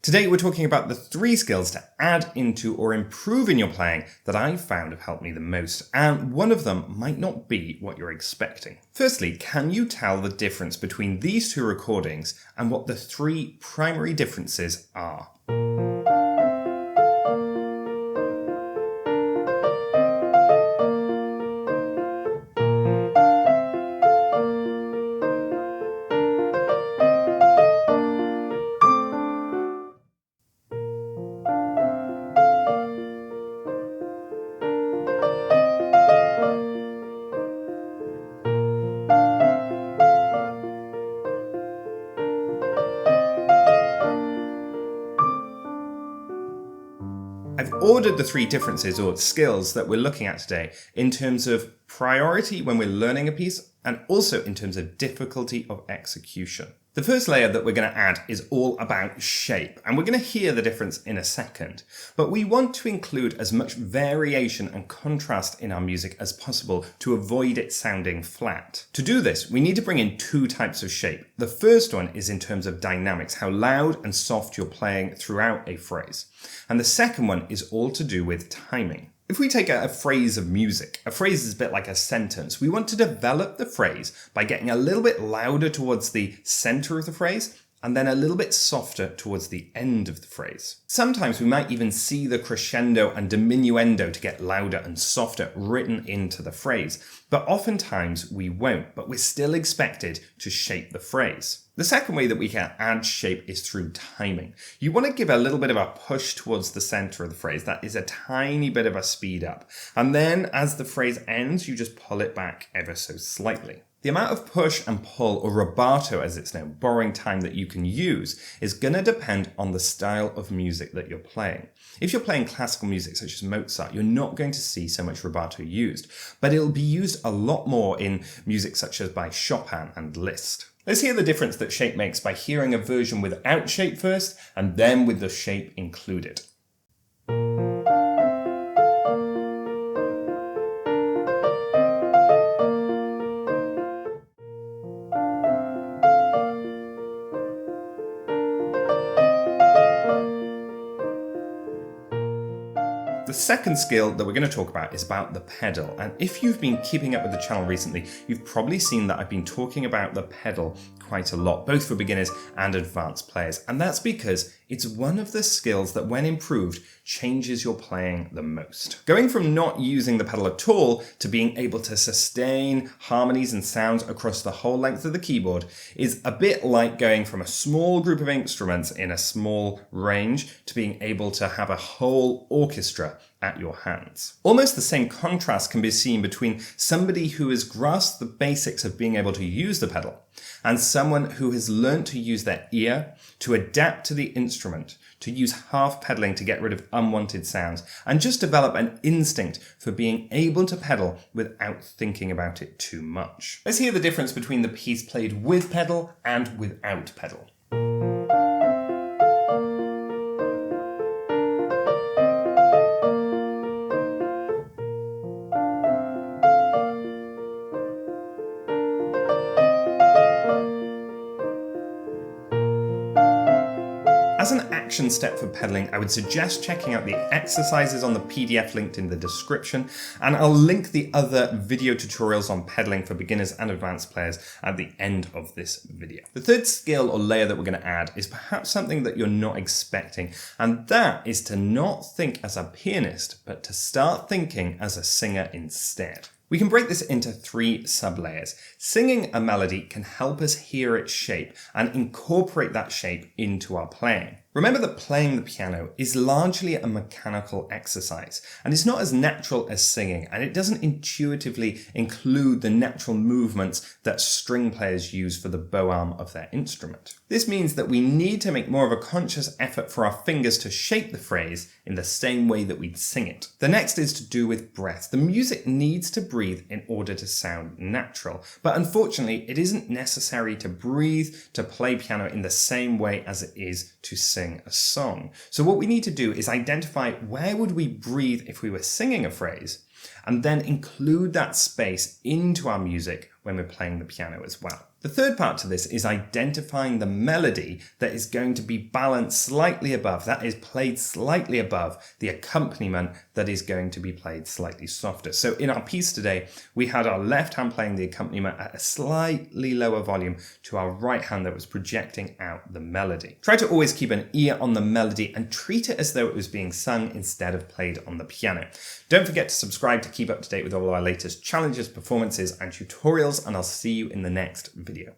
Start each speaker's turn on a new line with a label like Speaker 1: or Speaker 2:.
Speaker 1: Today we're talking about the 3 skills to add into or improve in your playing that I've found have helped me the most, and one of them might not be what you're expecting. Firstly, can you tell the difference between these 2 recordings and what the 3 primary differences are? I've ordered the 3 differences or skills that we're looking at today in terms of priority when we're learning a piece and also in terms of difficulty of execution. The first layer that we're going to add is all about shape, and we're going to hear the difference in a second. But we want to include as much variation and contrast in our music as possible to avoid it sounding flat. To do this, we need to bring in 2 types of shape. The first one is in terms of dynamics, how loud and soft you're playing throughout a phrase. And the second one is all to do with timing. If we take a phrase of music, a phrase is a bit like a sentence. We want to develop the phrase by getting a little bit louder towards the center of the phrase and then a little bit softer towards the end of the phrase. Sometimes we might even see the crescendo and diminuendo to get louder and softer written into the phrase, but oftentimes we won't, but we're still expected to shape the phrase. The second way that we can add shape is through timing. You want to give a little bit of a push towards the center of the phrase. That is a tiny bit of a speed up. And then as the phrase ends, you just pull it back ever so slightly. The amount of push and pull, or rubato as it's known, borrowing time that you can use, is going to depend on the style of music that you're playing. If you're playing classical music such as Mozart, you're not going to see so much rubato used, but it'll be used a lot more in music such as by Chopin and Liszt. Let's hear the difference that shape makes by hearing a version without shape first, and then with the shape included. The second skill that we're going to talk about is about the pedal, and if you've been keeping up with the channel recently, you've probably seen that I've been talking about the pedal quite a lot, both for beginners and advanced players, and that's because it's one of the skills that, when improved, changes your playing the most. Going from not using the pedal at all to being able to sustain harmonies and sounds across the whole length of the keyboard is a bit like going from a small group of instruments in a small range to being able to have a whole orchestra at your hands. Almost the same contrast can be seen between somebody who has grasped the basics of being able to use the pedal and someone who has learned to use their ear, to adapt to the instrument, to use half pedaling to get rid of unwanted sounds, and just develop an instinct for being able to pedal without thinking about it too much. Let's hear the difference between the piece played with pedal and without pedal. As an action step for pedaling, I would suggest checking out the exercises on the PDF linked in the description, and I'll link the other video tutorials on pedaling for beginners and advanced players at the end of this video. The third skill or layer that we're going to add is perhaps something that you're not expecting, and that is to not think as a pianist, but to start thinking as a singer instead. We can break this into 3 sub-layers. Singing a melody can help us hear its shape and incorporate that shape into our playing. Remember that playing the piano is largely a mechanical exercise, and it's not as natural as singing, and it doesn't intuitively include the natural movements that string players use for the bow arm of their instrument. This means that we need to make more of a conscious effort for our fingers to shape the phrase in the same way that we'd sing it. The next is to do with breath. The music needs to breathe in order to sound natural, but unfortunately it isn't necessary to breathe to play piano in the same way as it is to sing a song. So what we need to do is identify where would we breathe if we were singing a phrase, and then include that space into our music when we're playing the piano as well. The third part to this is identifying the melody that is going to be balanced slightly above, that is played slightly above the accompaniment that is going to be played slightly softer. So in our piece today, we had our left hand playing the accompaniment at a slightly lower volume to our right hand that was projecting out the melody. Try to always keep an ear on the melody and treat it as though it was being sung instead of played on the piano. Don't forget to subscribe to keep up to date with all our latest challenges, performances, and tutorials, and I'll see you in the next video.